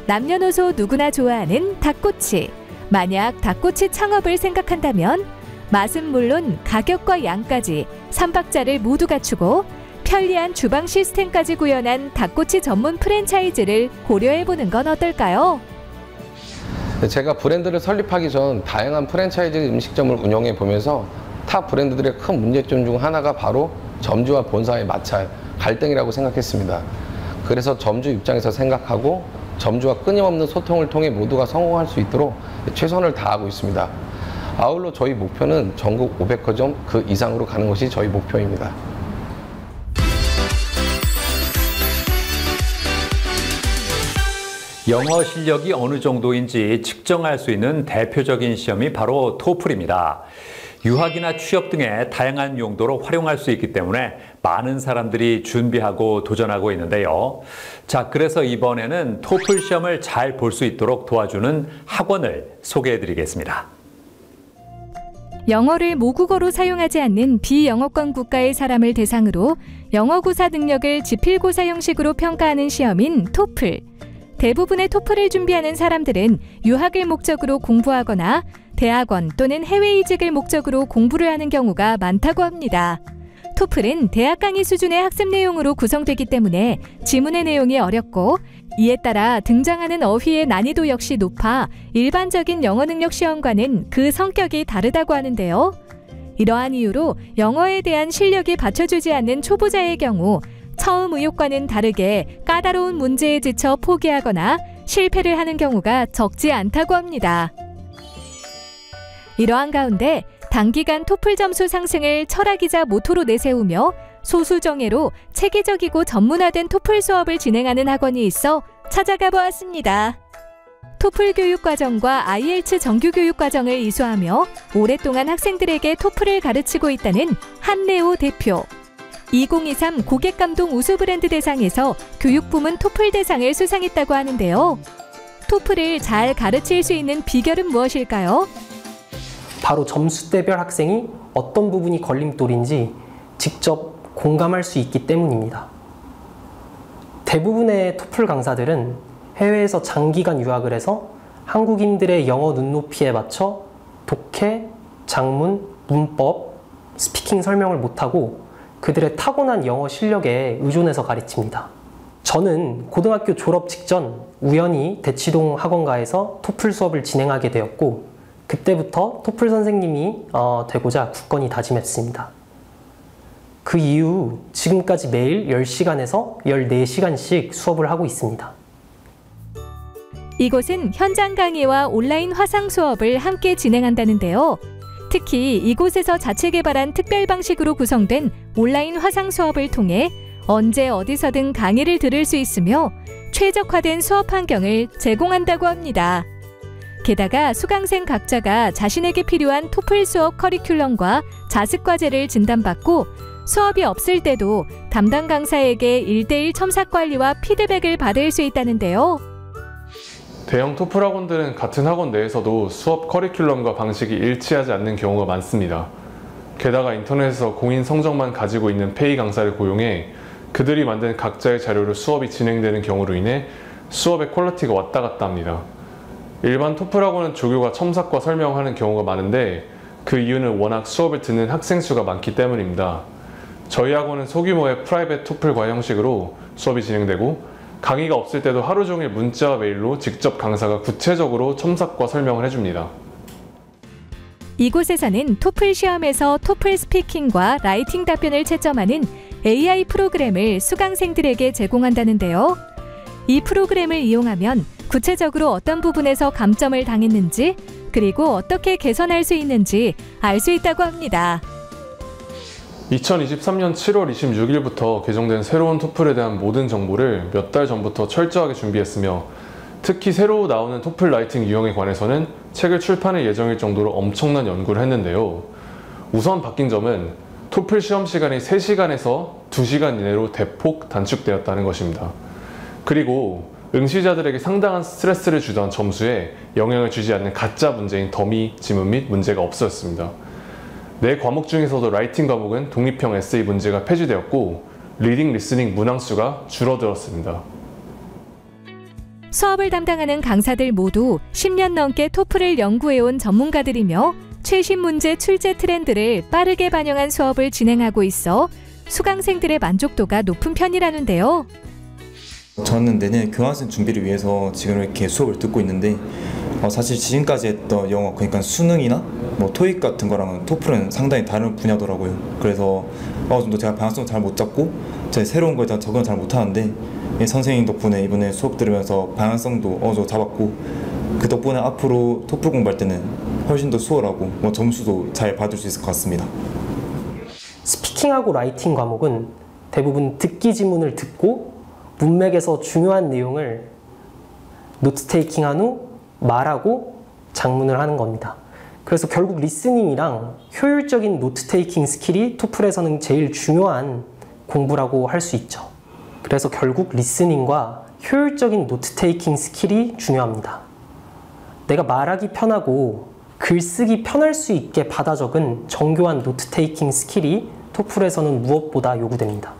S2: 남녀노소 누구나 좋아하는 닭꼬치. 만약 닭꼬치 창업을 생각한다면 맛은 물론 가격과 양까지 3박자를 모두 갖추고 편리한 주방 시스템까지 구현한 닭꼬치 전문 프랜차이즈를 고려해보는 건 어떨까요?
S18: 제가 브랜드를 설립하기 전 다양한 프랜차이즈 음식점을 운영해 보면서 타 브랜드들의 큰 문제점 중 하나가 바로 점주와 본사의 마찰, 갈등이라고 생각했습니다. 그래서 점주 입장에서 생각하고 점주와 끊임없는 소통을 통해 모두가 성공할 수 있도록 최선을 다하고 있습니다. 아울러 저희 목표는 전국 500호점 그 이상으로 가는 것이 저희 목표입니다.
S1: 영어 실력이 어느 정도인지 측정할 수 있는 대표적인 시험이 바로 토플입니다. 유학이나 취업 등의 다양한 용도로 활용할 수 있기 때문에 많은 사람들이 준비하고 도전하고 있는데요. 자, 그래서 이번에는 토플 시험을 잘 볼 수 있도록 도와주는 학원을 소개해드리겠습니다.
S2: 영어를 모국어로 사용하지 않는 비영어권 국가의 사람을 대상으로 영어구사 능력을 지필고사 형식으로 평가하는 시험인 토플. 대부분의 토플을 준비하는 사람들은 유학을 목적으로 공부하거나 대학원 또는 해외 이직을 목적으로 공부를 하는 경우가 많다고 합니다. 토플은 대학 강의 수준의 학습 내용으로 구성되기 때문에 지문의 내용이 어렵고 이에 따라 등장하는 어휘의 난이도 역시 높아 일반적인 영어 능력 시험과는 그 성격이 다르다고 하는데요. 이러한 이유로 영어에 대한 실력이 받쳐주지 않는 초보자의 경우 처음 의욕과는 다르게 까다로운 문제에 지쳐 포기하거나 실패를 하는 경우가 적지 않다고 합니다. 이러한 가운데 단기간 토플 점수 상승을 철학이자 모토로 내세우며 소수정예로 체계적이고 전문화된 토플 수업을 진행하는 학원이 있어 찾아가 보았습니다. 토플 교육과정과 IELTS 정규교육과정을 이수하며 오랫동안 학생들에게 토플을 가르치고 있다는 한레오 대표. 2023 고객감동 우수 브랜드 대상에서 교육부문 토플 대상을 수상했다고 하는데요. 토플을 잘 가르칠 수 있는 비결은 무엇일까요?
S4: 바로 점수대별 학생이 어떤 부분이 걸림돌인지 직접 공감할 수 있기 때문입니다. 대부분의 토플 강사들은 해외에서 장기간 유학을 해서 한국인들의 영어 눈높이에 맞춰 독해, 작문, 문법, 스피킹 설명을 못하고 그들의 타고난 영어 실력에 의존해서 가르칩니다. 저는 고등학교 졸업 직전 우연히 대치동 학원가에서 토플 수업을 진행하게 되었고 그때부터 토플 선생님이 되고자 굳건히 다짐했습니다. 그 이후 지금까지 매일 10시간에서 14시간씩 수업을 하고 있습니다.
S2: 이곳은 현장 강의와 온라인 화상 수업을 함께 진행한다는데요. 특히 이곳에서 자체 개발한 특별 방식으로 구성된 온라인 화상 수업을 통해 언제 어디서든 강의를 들을 수 있으며 최적화된 수업 환경을 제공한다고 합니다. 게다가 수강생 각자가 자신에게 필요한 토플 수업 커리큘럼과 자습 과제를 진단받고 수업이 없을 때도 담당 강사에게 1:1 첨삭 관리와 피드백을 받을 수 있다는데요.
S22: 대형 토플 학원들은 같은 학원 내에서도 수업 커리큘럼과 방식이 일치하지 않는 경우가 많습니다. 게다가 인터넷에서 공인 성적만 가지고 있는 페이 강사를 고용해 그들이 만든 각자의 자료로 수업이 진행되는 경우로 인해 수업의 퀄리티가 왔다 갔다 합니다. 일반 토플 학원은 조교가 첨삭과 설명하는 경우가 많은데 그 이유는 워낙 수업을 듣는 학생 수가 많기 때문입니다. 저희 학원은 소규모의 프라이빗 토플 과외 형식으로 수업이 진행되고 강의가 없을 때도 하루 종일 문자와 메일로 직접 강사가 구체적으로 첨삭과 설명을 해줍니다.
S2: 이곳에서는 토플 시험에서 토플 스피킹과 라이팅 답변을 채점하는 AI 프로그램을 수강생들에게 제공한다는데요. 이 프로그램을 이용하면 구체적으로 어떤 부분에서 감점을 당했는지 그리고 어떻게 개선할 수 있는지 알 수 있다고 합니다.
S22: 2023년 7월 26일부터 개정된 새로운 토플에 대한 모든 정보를 몇 달 전부터 철저하게 준비했으며 특히 새로 나오는 토플 라이팅 유형에 관해서는 책을 출판할 예정일 정도로 엄청난 연구를 했는데요. 우선 바뀐 점은 토플 시험 시간이 3시간에서 2시간 이내로 대폭 단축되었다는 것입니다. 그리고 응시자들에게 상당한 스트레스를 주던 점수에 영향을 주지 않는 가짜 문제인 더미, 지문 및 문제가 없어졌습니다. 4과목 중에서도 라이팅 과목은 독립형 에세이 문제가 폐지되었고 리딩, 리스닝, 문항수가 줄어들었습니다.
S2: 수업을 담당하는 강사들 모두 10년 넘게 토플을 연구해온 전문가들이며 최신 문제 출제 트렌드를 빠르게 반영한 수업을 진행하고 있어 수강생들의 만족도가 높은 편이라는데요.
S23: 저는 내년 교환생 준비를 위해서 지금 이렇게 수업을 듣고 있는데 사실 지금까지 했던 영어, 그러니까 수능이나 뭐 토익 같은 거랑은 토플은 상당히 다른 분야더라고요. 그래서 좀 더 제가 방향성 잘 못 잡고 제 새로운 거에 대한 적응을 잘 못하는데 선생님 덕분에 이번에 수업 들으면서 방향성도 어느 정도 잡았고 그 덕분에 앞으로 토플 공부할 때는 훨씬 더 수월하고 점수도 잘 받을 수 있을 것 같습니다.
S4: 스피킹하고 라이팅 과목은 대부분 듣기 지문을 듣고 문맥에서 중요한 내용을 노트 테이킹한 후 말하고 작문을 하는 겁니다. 그래서 결국 리스닝이랑 효율적인 노트 테이킹 스킬이 토플에서는 제일 중요한 공부라고 할 수 있죠. 그래서 결국 리스닝과 효율적인 노트 테이킹 스킬이 중요합니다. 내가 말하기 편하고 글쓰기 편할 수 있게 받아 적은 정교한 노트 테이킹 스킬이 토플에서는 무엇보다 요구됩니다.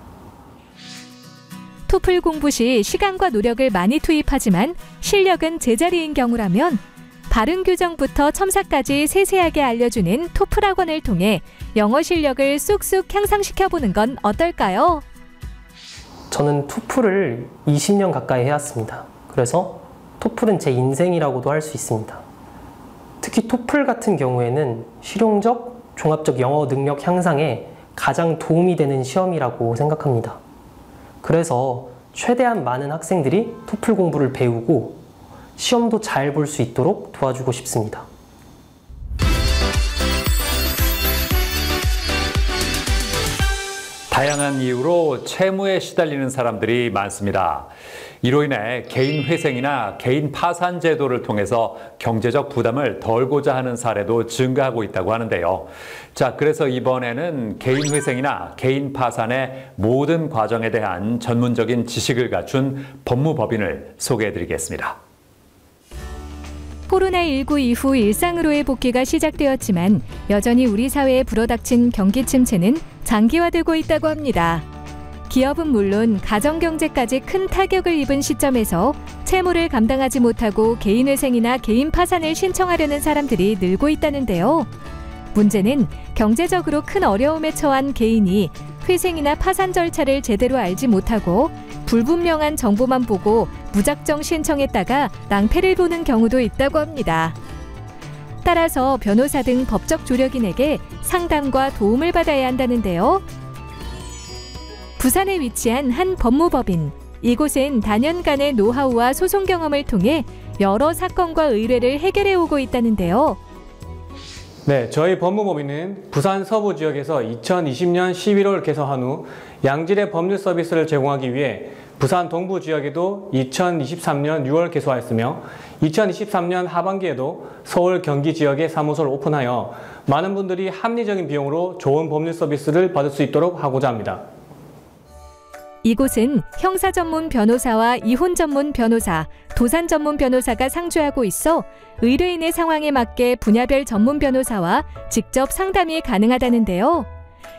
S2: 토플 공부 시 시간과 노력을 많이 투입하지만 실력은 제자리인 경우라면 발음 교정부터 첨삭까지 세세하게 알려주는 토플 학원을 통해 영어 실력을 쑥쑥 향상시켜보는 건 어떨까요?
S4: 저는 토플을 20년 가까이 해왔습니다. 그래서 토플은 제 인생이라고도 할 수 있습니다. 특히 토플 같은 경우에는 실용적, 종합적 영어 능력 향상에 가장 도움이 되는 시험이라고 생각합니다. 그래서 최대한 많은 학생들이 토플 공부를 배우고 시험도 잘 볼 수 있도록 도와주고 싶습니다.
S1: 다양한 이유로 채무에 시달리는 사람들이 많습니다. 이로 인해 개인 회생이나 개인 파산 제도를 통해서 경제적 부담을 덜고자 하는 사례도 증가하고 있다고 하는데요. 자, 그래서 이번에는 개인 회생이나 개인 파산의 모든 과정에 대한 전문적인 지식을 갖춘 법무법인을 소개해드리겠습니다.
S2: 코로나19 이후 일상으로의 복귀가 시작되었지만 여전히 우리 사회에 불어닥친 경기 침체는 장기화되고 있다고 합니다. 기업은 물론 가정경제까지 큰 타격을 입은 시점에서 채무를 감당하지 못하고 개인회생이나 개인 파산을 신청하려는 사람들이 늘고 있다는데요. 문제는 경제적으로 큰 어려움에 처한 개인이 회생이나 파산 절차를 제대로 알지 못하고 불분명한 정보만 보고 무작정 신청했다가 낭패를 보는 경우도 있다고 합니다. 따라서 변호사 등 법적 조력인에게 상담과 도움을 받아야 한다는데요. 부산에 위치한 한 법무법인. 이곳은 다년간의 노하우와 소송 경험을 통해 여러 사건과 의뢰를 해결해 오고 있다는데요.
S3: 네, 저희 법무법인은 부산 서부 지역에서 2020년 11월 개설한 후 양질의 법률 서비스를 제공하기 위해 부산 동부 지역에도 2023년 6월 개소하였으며 2023년 하반기에도 서울 경기 지역에 사무소를 오픈하여 많은 분들이 합리적인 비용으로 좋은 법률 서비스를 받을 수 있도록 하고자 합니다.
S2: 이곳은 형사 전문 변호사와 이혼 전문 변호사, 도산 전문 변호사가 상주하고 있어 의뢰인의 상황에 맞게 분야별 전문 변호사와 직접 상담이 가능하다는데요.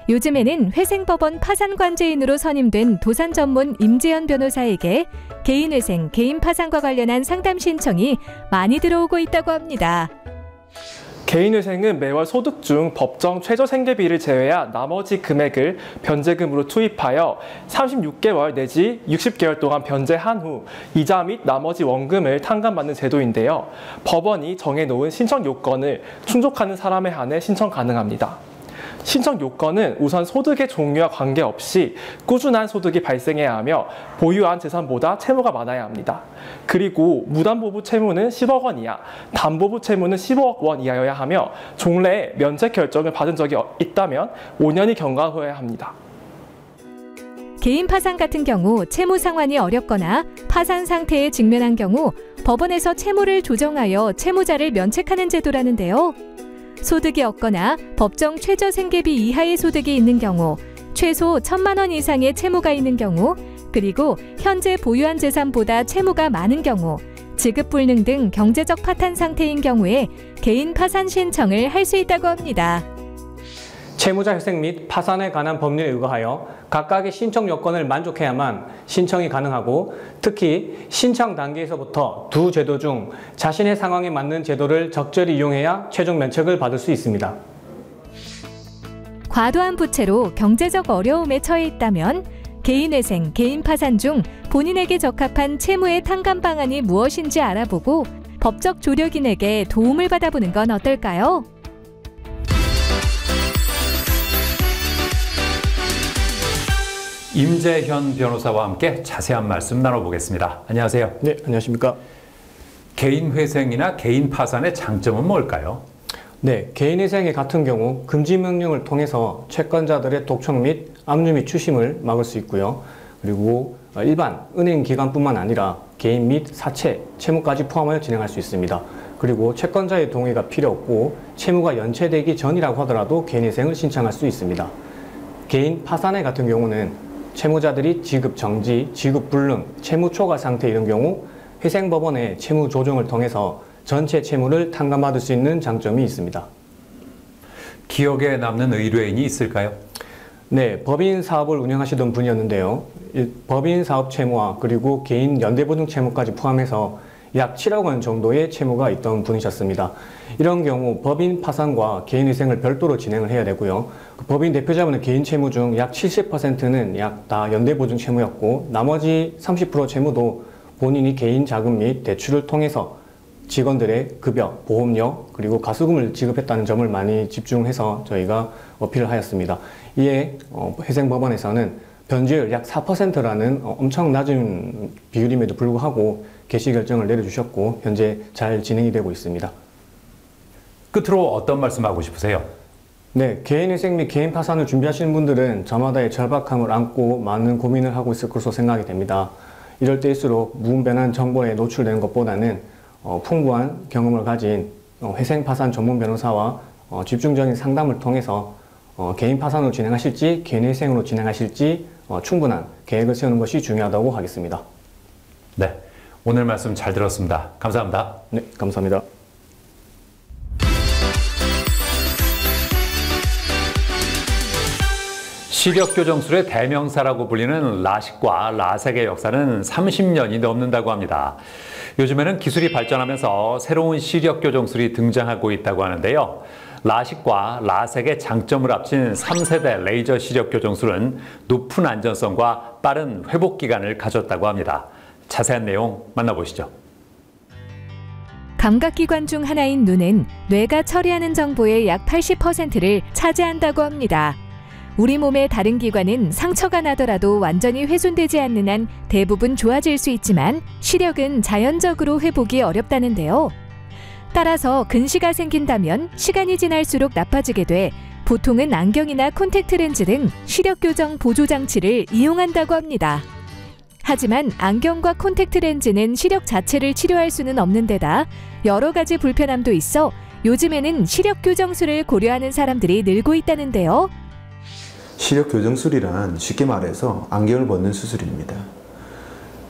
S2: 요즘에는 회생법원 파산관제인으로 선임된 도산 전문 임재현 변호사에게 개인회생, 개인 파산과 관련한 상담 신청이 많이 들어오고 있다고 합니다.
S5: 개인회생은 매월 소득 중 법정 최저 생계비를 제외한 나머지 금액을 변제금으로 투입하여 36개월 내지 60개월 동안 변제한 후 이자 및 나머지 원금을 탕감받는 제도인데요. 법원이 정해놓은 신청 요건을 충족하는 사람에 한해 신청 가능합니다. 신청 요건은 우선 소득의 종류와 관계없이 꾸준한 소득이 발생해야 하며 보유한 재산보다 채무가 많아야 합니다. 그리고 무담보부 채무는 10억 원 이하, 담보부 채무는 15억 원 이하여야 하며 종래에 면책 결정을 받은 적이 있다면 5년이 경과하여야 합니다.
S2: 개인 파산 같은 경우 채무 상환이 어렵거나 파산 상태에 직면한 경우 법원에서 채무를 조정하여 채무자를 면책하는 제도라는데요. 소득이 없거나 법정 최저 생계비 이하의 소득이 있는 경우, 최소 1,000만 원 이상의 채무가 있는 경우, 그리고 현재 보유한 재산보다 채무가 많은 경우, 지급불능 등 경제적 파탄 상태인 경우에 개인 파산 신청을 할 수 있다고 합니다.
S3: 채무자 회생 및 파산에 관한 법률에 의거하여 각각의 신청 요건을 만족해야만 신청이 가능하고 특히 신청 단계에서부터 두 제도 중 자신의 상황에 맞는 제도를 적절히 이용해야 최종 면책을 받을 수 있습니다.
S2: 과도한 부채로 경제적 어려움에 처해 있다면 개인회생, 개인 파산 중 본인에게 적합한 채무의 탕감 방안이 무엇인지 알아보고 법적 조력인에게 도움을 받아보는 건 어떨까요?
S1: 임재현 변호사와 함께 자세한 말씀 나눠보겠습니다. 안녕하세요.
S5: 네, 안녕하십니까.
S1: 개인 회생이나 개인 파산의 장점은 뭘까요?
S3: 네, 개인회생의 같은 경우 금지 명령을 통해서 채권자들의 독촉 및 압류 및 추심을 막을 수 있고요. 그리고 일반 은행 기관뿐만 아니라 개인 및 사채, 채무까지 포함하여 진행할 수 있습니다. 그리고 채권자의 동의가 필요 없고 채무가 연체되기 전이라고 하더라도 개인회생을 신청할 수 있습니다. 개인 파산의 같은 경우는 채무자들이 지급 정지, 지급 불능, 채무 초과 상태 이런 경우 회생법원의 채무 조정을 통해서 전체 채무를 탕감받을 수 있는 장점이 있습니다.
S1: 기억에 남는 의뢰인이 있을까요?
S3: 네, 법인 사업을 운영하시던 분이었는데요. 법인 사업 채무와 그리고 개인 연대보증 채무까지 포함해서 약 7억 원 정도의 채무가 있던 분이셨습니다. 이런 경우 법인 파산과 개인회생을 별도로 진행을 해야 되고요. 법인 대표자분의 개인 채무 중 약 70%는 약 다 연대보증 채무였고 나머지 30% 채무도 본인이 개인 자금 및 대출을 통해서 직원들의 급여, 보험료, 그리고 가수금을 지급했다는 점을 많이 집중해서 저희가 어필을 하였습니다. 이에 회생법원에서는 변제율 약 4%라는 엄청 낮은 비율임에도 불구하고 개시 결정을 내려주셨고 현재 잘 진행이 되고 있습니다.
S1: 끝으로 어떤 말씀하고 싶으세요?
S3: 네, 개인회생 및 개인 파산을 준비하시는 분들은 저마다의 절박함을 안고 많은 고민을 하고 있을 것으로 생각이 됩니다. 이럴 때일수록 무분별한 정보에 노출되는 것보다는 풍부한 경험을 가진 회생 파산 전문 변호사와 집중적인 상담을 통해서 개인 파산으로 진행하실지 개인 회생으로 진행하실지 충분한 계획을 세우는 것이 중요하다고 하겠습니다.
S1: 네, 오늘 말씀 잘 들었습니다. 감사합니다.
S3: 네, 감사합니다.
S1: 시력교정술의 대명사라고 불리는 라식과 라섹의 역사는 30년이 넘는다고 합니다. 요즘에는 기술이 발전하면서 새로운 시력교정술이 등장하고 있다고 하는데요. 라식과 라섹의 장점을 합친 3세대 레이저 시력교정술은 높은 안전성과 빠른 회복 기간을 가졌다고 합니다. 자세한 내용 만나보시죠.
S2: 감각기관 중 하나인 눈은 뇌가 처리하는 정보의 약 80%를 차지한다고 합니다. 우리 몸의 다른 기관은 상처가 나더라도 완전히 훼손되지 않는 한 대부분 좋아질 수 있지만 시력은 자연적으로 회복이 어렵다는데요. 따라서 근시가 생긴다면 시간이 지날수록 나빠지게 돼 보통은 안경이나 콘택트 렌즈 등 시력 교정 보조 장치를 이용한다고 합니다. 하지만 안경과 콘택트 렌즈는 시력 자체를 치료할 수는 없는 데다 여러 가지 불편함도 있어 요즘에는 시력 교정술을 고려하는 사람들이 늘고 있다는데요.
S6: 시력 교정술이란 쉽게 말해서 안경을 벗는 수술입니다.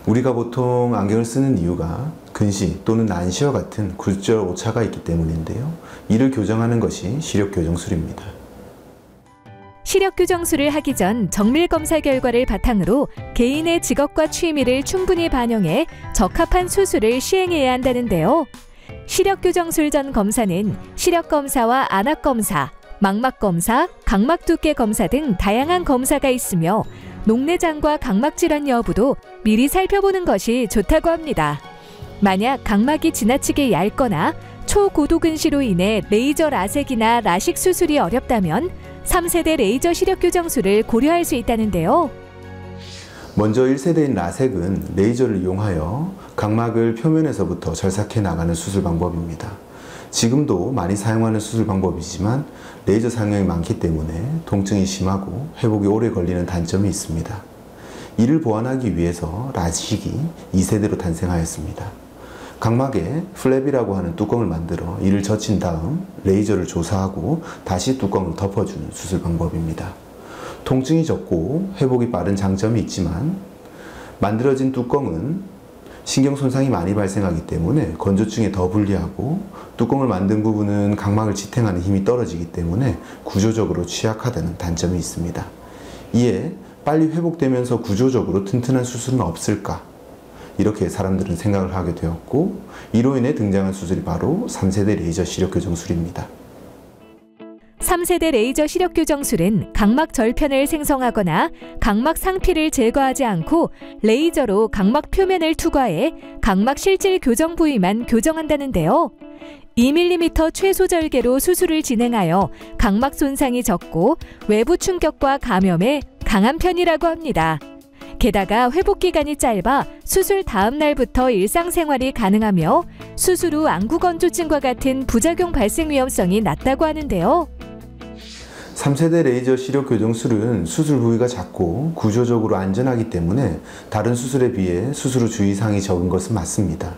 S6: 우리가 보통 안경을 쓰는 이유가 근시 또는 난시와 같은 굴절 오차가 있기 때문인데요. 이를 교정하는 것이 시력 교정술입니다.
S2: 시력 교정술을 하기 전 정밀 검사 결과를 바탕으로 개인의 직업과 취미를 충분히 반영해 적합한 수술을 시행해야 한다는데요. 시력 교정술 전 검사는 시력 검사와 안압 검사, 망막 검사, 각막 두께 검사 등 다양한 검사가 있으며 녹내장과 각막 질환 여부도 미리 살펴보는 것이 좋다고 합니다. 만약 각막이 지나치게 얇거나 초고도 근시로 인해 레이저 라섹이나 라식 수술이 어렵다면 3세대 레이저 시력 교정술을 고려할 수 있다는데요.
S6: 먼저 1세대인 라섹은 레이저를 이용하여 각막을 표면에서부터 절삭해 나가는 수술 방법입니다. 지금도 많이 사용하는 수술 방법이지만 레이저 사용량이 많기 때문에 통증이 심하고 회복이 오래 걸리는 단점이 있습니다. 이를 보완하기 위해서 라식이 2세대로 탄생하였습니다. 각막에 플랩이라고 하는 뚜껑을 만들어 이를 젖힌 다음 레이저를 조사하고 다시 뚜껑을 덮어주는 수술 방법입니다. 통증이 적고 회복이 빠른 장점이 있지만 만들어진 뚜껑은 신경 손상이 많이 발생하기 때문에 건조증에 더 불리하고 뚜껑을 만든 부분은 각막을 지탱하는 힘이 떨어지기 때문에 구조적으로 취약하다는 단점이 있습니다. 이에 빨리 회복되면서 구조적으로 튼튼한 수술은 없을까? 이렇게 사람들은 생각을 하게 되었고 이로 인해 등장한 수술이 바로 3세대 레이저 시력 교정술입니다.
S2: 3세대 레이저 시력 교정술은 각막 절편을 생성하거나 각막 상피를 제거하지 않고 레이저로 각막 표면을 투과해 각막 실질 교정 부위만 교정한다는데요. 2mm 최소 절개로 수술을 진행하여 각막 손상이 적고 외부 충격과 감염에 강한 편이라고 합니다. 게다가 회복 기간이 짧아 수술 다음 날부터 일상생활이 가능하며 수술 후 안구 건조증과 같은 부작용 발생 위험성이 낮다고 하는데요.
S6: 3세대 레이저 시력 교정술은 수술 부위가 작고 구조적으로 안전하기 때문에 다른 수술에 비해 수술 후 주의사항이 적은 것은 맞습니다.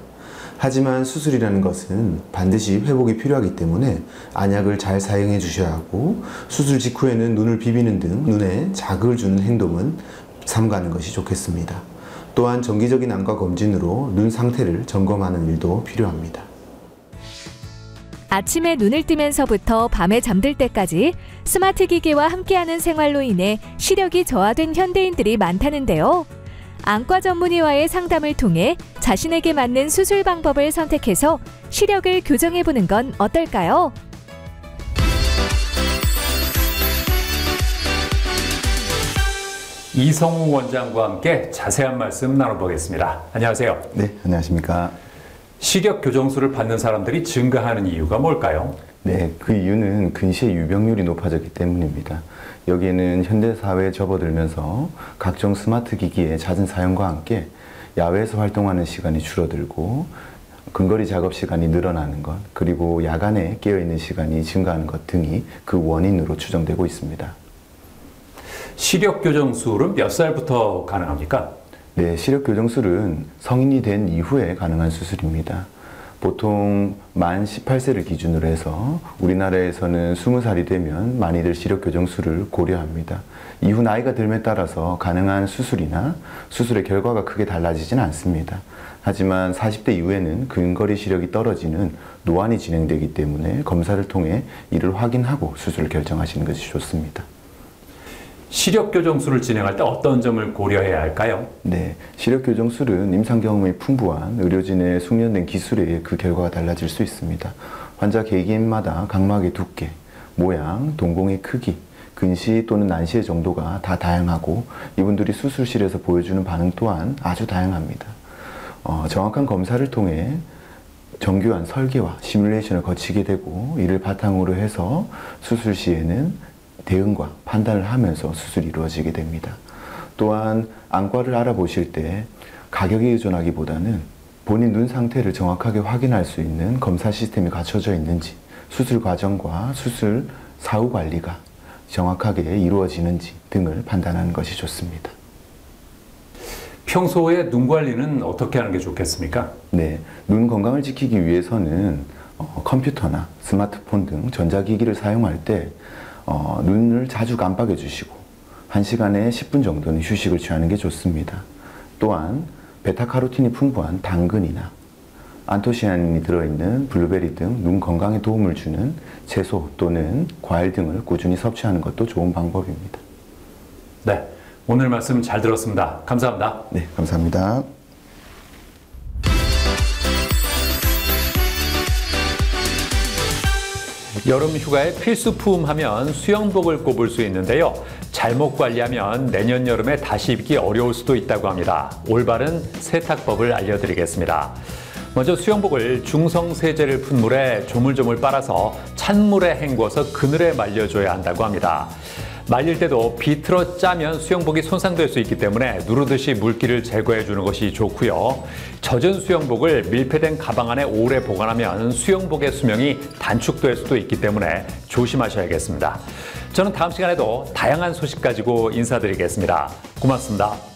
S6: 하지만 수술이라는 것은 반드시 회복이 필요하기 때문에 안약을 잘 사용해 주셔야 하고 수술 직후에는 눈을 비비는 등 눈에 자극을 주는 행동은 삼가는 것이 좋겠습니다. 또한 정기적인 안과 검진으로 눈 상태를 점검하는 일도 필요합니다.
S2: 아침에 눈을 뜨면서부터 밤에 잠들 때까지 스마트 기기와 함께하는 생활로 인해 시력이 저하된 현대인들이 많다는데요. 안과 전문의와의 상담을 통해 자신에게 맞는 수술 방법을 선택해서 시력을 교정해보는 건 어떨까요?
S1: 이성우 원장과 함께 자세한 말씀 나눠보겠습니다. 안녕하세요.
S7: 네, 안녕하십니까.
S1: 시력 교정술을 받는 사람들이 증가하는 이유가 뭘까요?
S7: 네, 그 이유는 근시의 유병률이 높아졌기 때문입니다. 여기에는 현대사회에 접어들면서 각종 스마트 기기의 잦은 사용과 함께 야외에서 활동하는 시간이 줄어들고 근거리 작업 시간이 늘어나는 것, 그리고 야간에 깨어있는 시간이 증가하는 것 등이 그 원인으로 추정되고 있습니다.
S1: 시력 교정술은 몇 살부터 가능합니까?
S7: 네, 시력 교정술은 성인이 된 이후에 가능한 수술입니다. 보통 만 18세를 기준으로 해서 우리나라에서는 20살이 되면 많이들 시력 교정술을 고려합니다. 이후 나이가 들에 따라서 가능한 수술이나 수술의 결과가 크게 달라지지는 않습니다. 하지만 40대 이후에는 근거리 시력이 떨어지는 노안이 진행되기 때문에 검사를 통해 이를 확인하고 수술을 결정하시는 것이 좋습니다.
S1: 시력 교정술을 진행할 때 어떤 점을 고려해야 할까요?
S7: 네, 시력 교정술은 임상 경험이 풍부한 의료진의 숙련된 기술에 의해 그 결과가 달라질 수 있습니다. 환자 개개인마다 각막의 두께, 모양, 동공의 크기, 근시 또는 난시의 정도가 다 다양하고 이분들이 수술실에서 보여주는 반응 또한 아주 다양합니다. 정확한 검사를 통해 정교한 설계와 시뮬레이션을 거치게 되고 이를 바탕으로 해서 수술 시에는 대응과 판단을 하면서 수술이 이루어지게 됩니다. 또한 안과를 알아보실 때 가격에 의존하기보다는 본인 눈 상태를 정확하게 확인할 수 있는 검사 시스템이 갖춰져 있는지, 수술 과정과 수술 사후 관리가 정확하게 이루어지는지 등을 판단하는 것이 좋습니다.
S1: 평소에 눈 관리는 어떻게 하는 게 좋겠습니까?
S7: 네, 눈 건강을 지키기 위해서는 컴퓨터나 스마트폰 등 전자기기를 사용할 때 눈을 자주 깜빡여 주시고 1시간에 10분 정도는 휴식을 취하는 게 좋습니다. 또한 베타카로틴이 풍부한 당근이나 안토시아닌이 들어있는 블루베리 등 눈 건강에 도움을 주는 채소 또는 과일 등을 꾸준히 섭취하는 것도 좋은 방법입니다.
S1: 네, 오늘 말씀 잘 들었습니다. 감사합니다.
S7: 네, 감사합니다.
S1: 여름 휴가에 필수품 하면 수영복을 꼽을 수 있는데요. 잘못 관리하면 내년 여름에 다시 입기 어려울 수도 있다고 합니다. 올바른 세탁법을 알려드리겠습니다. 먼저 수영복을 중성세제를 푼 물에 조물조물 빨아서 찬물에 헹궈서 그늘에 말려줘야 한다고 합니다. 말릴 때도 비틀어 짜면 수영복이 손상될 수 있기 때문에 누르듯이 물기를 제거해 주는 것이 좋고요. 젖은 수영복을 밀폐된 가방 안에 오래 보관하면 수영복의 수명이 단축될 수도 있기 때문에 조심하셔야겠습니다. 저는 다음 시간에도 다양한 소식 가지고 인사드리겠습니다. 고맙습니다.